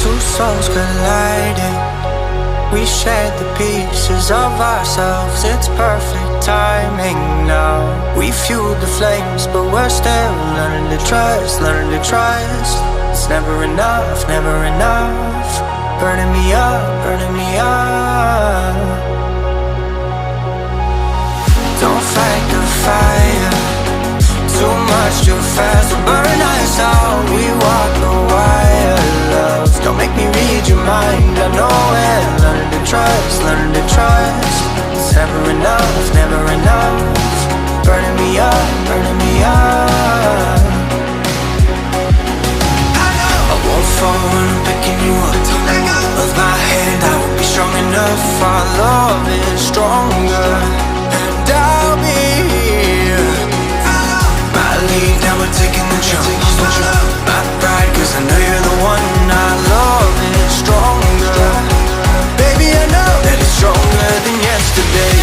Two souls colliding. We shared the pieces of ourselves. It's perfect timing now. We fueled the flames, but we're still learning to trust, learning to trust. It's never enough, never enough. Burning me up, burning me up. Don't fight the fire. Too much, too fast, will burn us out. We walk the wire, love. Don't make me read your mind, I know it. Learning to trust, learning to trust. It's never enough, never enough. Burning me up, burning me up. I won't fall when I'm picking you up. Of my hand, I won't be strong enough. Our love is stronger, and I'll be here. My lead, now we're taking the jump. My pride, cause I know you're the one. Our love is stronger. Baby, I know that it's stronger than yesterday.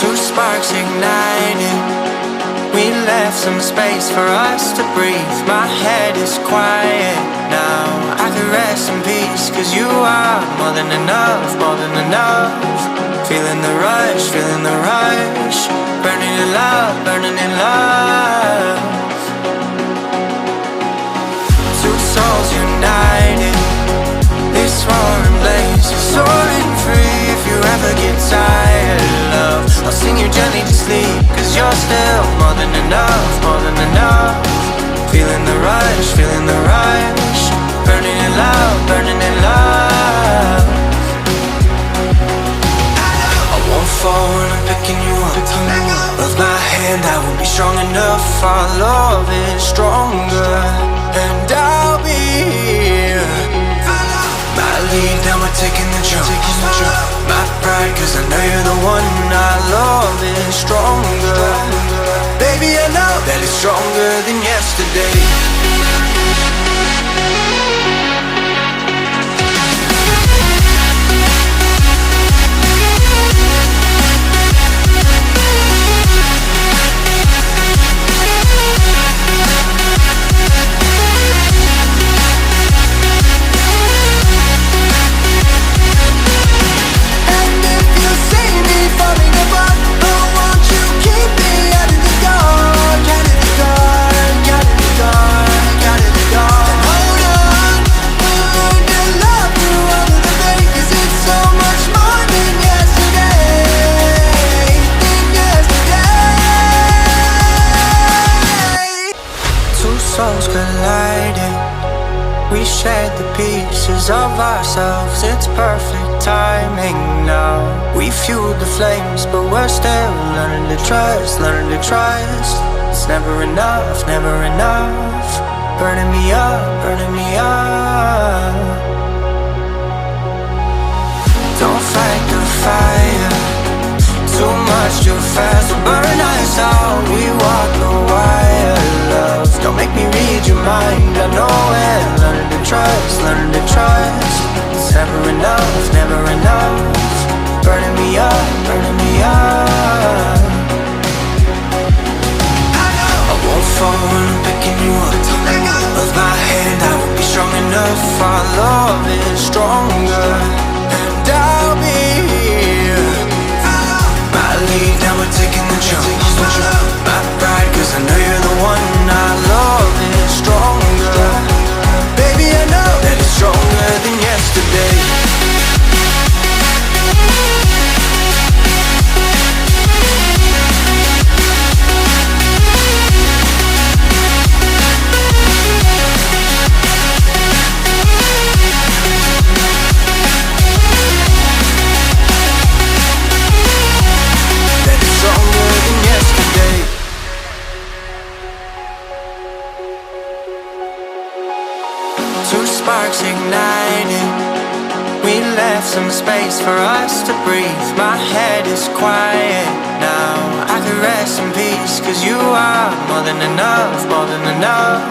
Two sparks ignited. We left some space for us to breathe. My head is quiet now. I can rest in peace, cause you are more than enough, more than enough. Feeling the rush, feeling the rush. Burning in love, burning in love. Two souls united. This roaring blaze is soaring free. If you ever get tired, love, I'll sing you gently to sleep, cause you're still more than enough, more than enough. Feeling the rush, feeling the rush. Burning in love, burning in love. I won't fall when I'm picking you up. Of my hand, I won't be strong enough. Our love is stronger, and I'll be here. My lead, now we're taking the jump. My pride, cause I know you're the one. Our love is stronger. Baby, I know that it's stronger than yesterday. Souls colliding. We shared the pieces of ourselves. It's perfect timing now. We fueled the flames, but we're still learning to trust, learning to trust. It's never enough, never enough. Burning me up, burning me up. Don't fight the fire. Too much, too fast, will burn us out. We walk the wire, love. Don't make me read your mind, I know it. Learning to trust, learning to trust. It's never enough, never enough. Burning me up, burning me up. I won't fall when I'm picking you up. Of my hand, I won't be strong enough. Our love is stronger, and I'll be here. My lead, now we're taking the jump. My pride, cause I know you're the one. Our love is stronger. Baby, I know that it's stronger than yesterday. some space for us to breathe. My head is quiet now, I can rest in peace, 'cause you are more than enough, more than enough.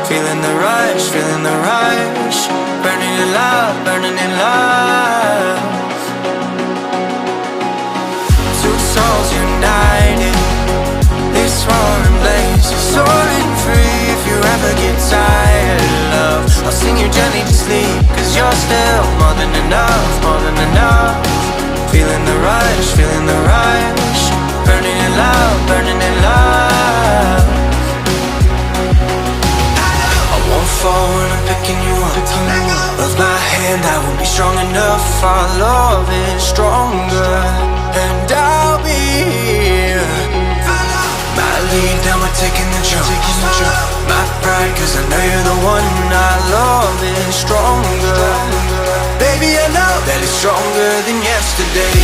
Feeling the rush, feeling the rush. Burning in love, burning in love. Two souls united, this roaring blaze is soaring free. If you ever get tired of love, I'll sing you gently to sleep, 'cause you're still more than enough, more than enough. Feeling the rush, feeling the rush. Burning in love, burning in love. I won't fall when I'm picking you up. Of my hand, I won't be strong enough. Our love is stronger, and I'll be here. My lead, now we're taking the jump. My pride, 'cause I know you're the one. Our love is stronger. Baby, I know that it's stronger than yesterday.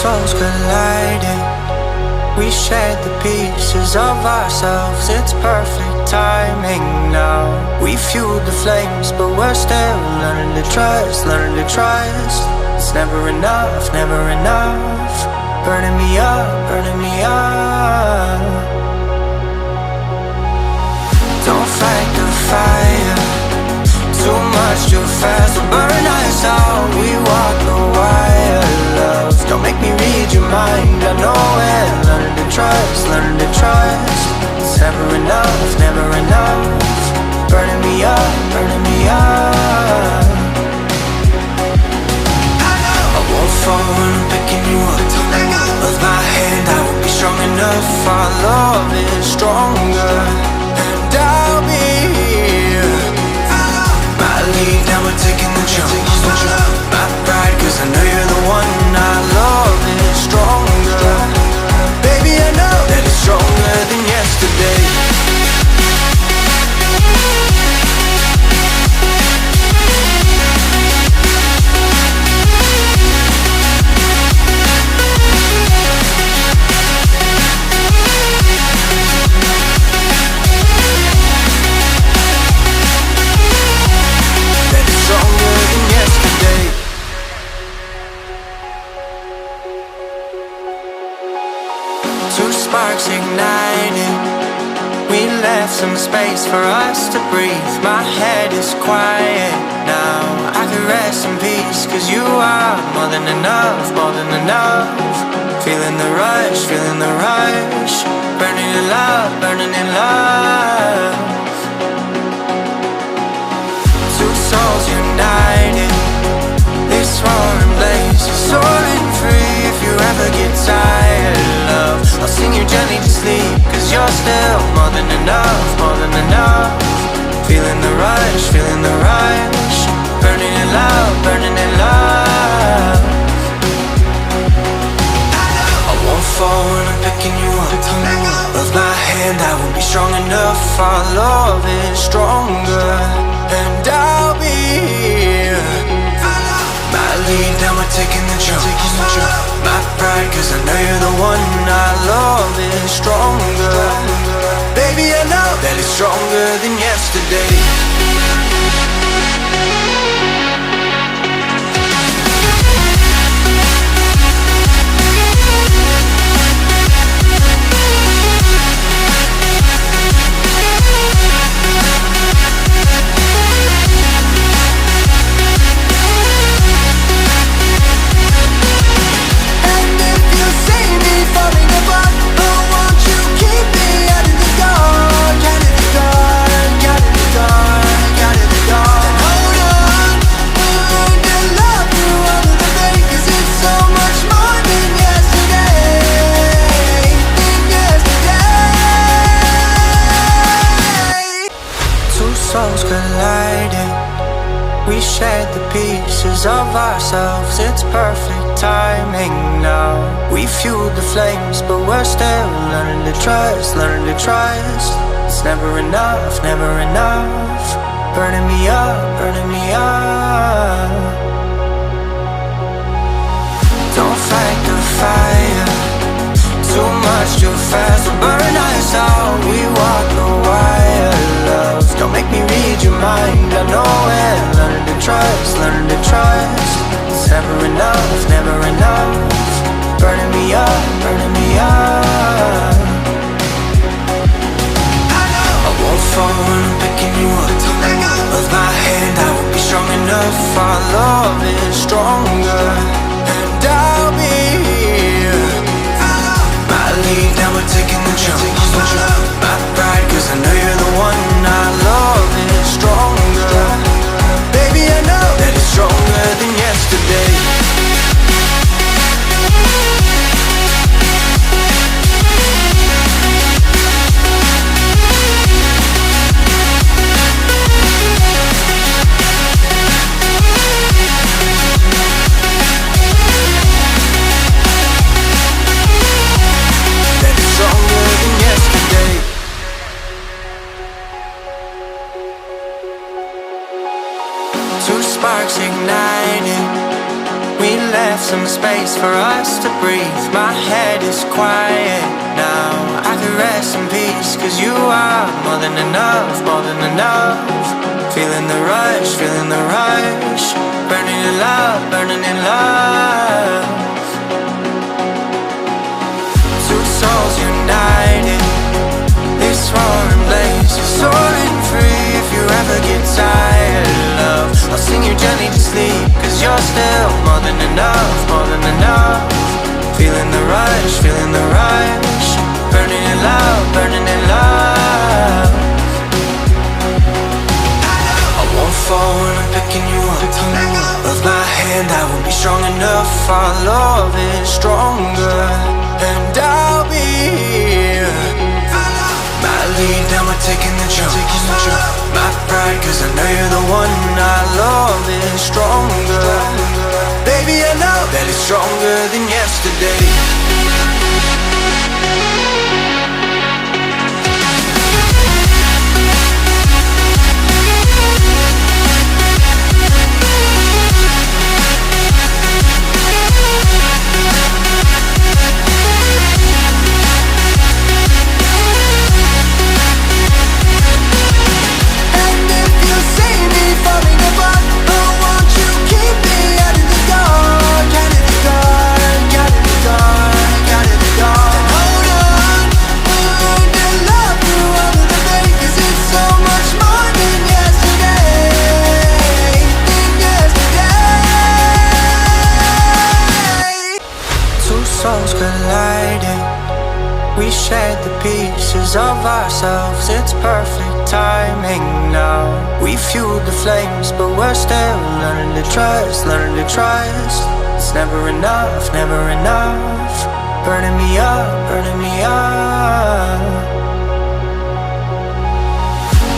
Souls colliding, we shared the pieces of ourselves. It's perfect timing now. We fueled the flames, but we're still learning to trust, learning to trust. It's never enough, never enough. Burning me up, burning me up. Don't fight the fire, too much too fast will burn us out. We walk the wire, love. Don't make me read your mind, I know it. Learning to trust, learning to trust. It's never enough, never enough. Burning me up, burning me up. I won't fall when I'm picking you up. Of my hand, I won't be strong enough. Our love is stronger, and I'll be here. My lead, now we're taking the jump. My pride, 'cause I know you're the one. Our love is stronger. Baby, I know that it's stronger than yesterday. That it's stronger than yesterday. Two sparks ignited, we left some space for us to breathe. My head is quiet now, I can rest in peace, 'cause you are more than enough, more than enough. Feeling the rush, feeling the rush. Burning in love, burning in love. Two souls united, this roaring blaze is soaring free. If you ever get tired of love, I'll sing you gently to sleep, 'cause you're still more than enough, more than enough. Feeling the rush, feeling the rush. Burning in love, burning in love. I won't fall when I'm picking you up. Of my hand, I won't be strong enough. Our love is stronger, and I'll be here. My lead, now we're taking the jump. My pride, 'cause I know you're the one. Our love is stronger. Baby, I know that it's stronger than yesterday. And if you see me falling apart, I want you perfect timing now. We fueled the flames, but we're still learning to trust, learning to trust. It's never enough, never enough. Burning me up, burning me up. Don't fight the fire, too much too fast will burn us out. We walk the wire, love. Don't make me read your mind, I know it. Learning to trust, learning to trust. It's never enough, never enough. Burning me up, burning me up. I won't fall when I'm picking you up. Of my hand, I won't be strong enough. Our love is stronger, and I'll be here. My lead, now we're taking the jump. My pride, cause I know you're the one. Our love is stronger. Baby, I know that it's stronger than yesterday. Two sparks ignited. We left some space for us to breathe. My head is quiet now. I can rest in peace, cause you are more than enough, more than enough. Feeling the rush, feeling the rush. Burning in love, burning in love. Two souls united. This roaring blaze is soaring free. If you ever get tired, love, I'll sing you gently to sleep, cause you're still more than enough, more than enough. Feeling the rush, feeling the rush. Burning in love, burning in love. I won't fall when I'm picking you up. Of my hand, I won't be strong enough. Our love is stronger, and I'll be here. My lead, now we're taking the jump. My pride, cause I know you're the one. Our love is stronger. Baby, I know that it's stronger than yesterday. Souls colliding. We shared the pieces of ourselves. It's perfect timing now. We fueled the flames, but we're still learning to trust, learning to trust. It's never enough, never enough. Burning me up, burning me up.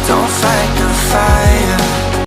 Don't fight the fire,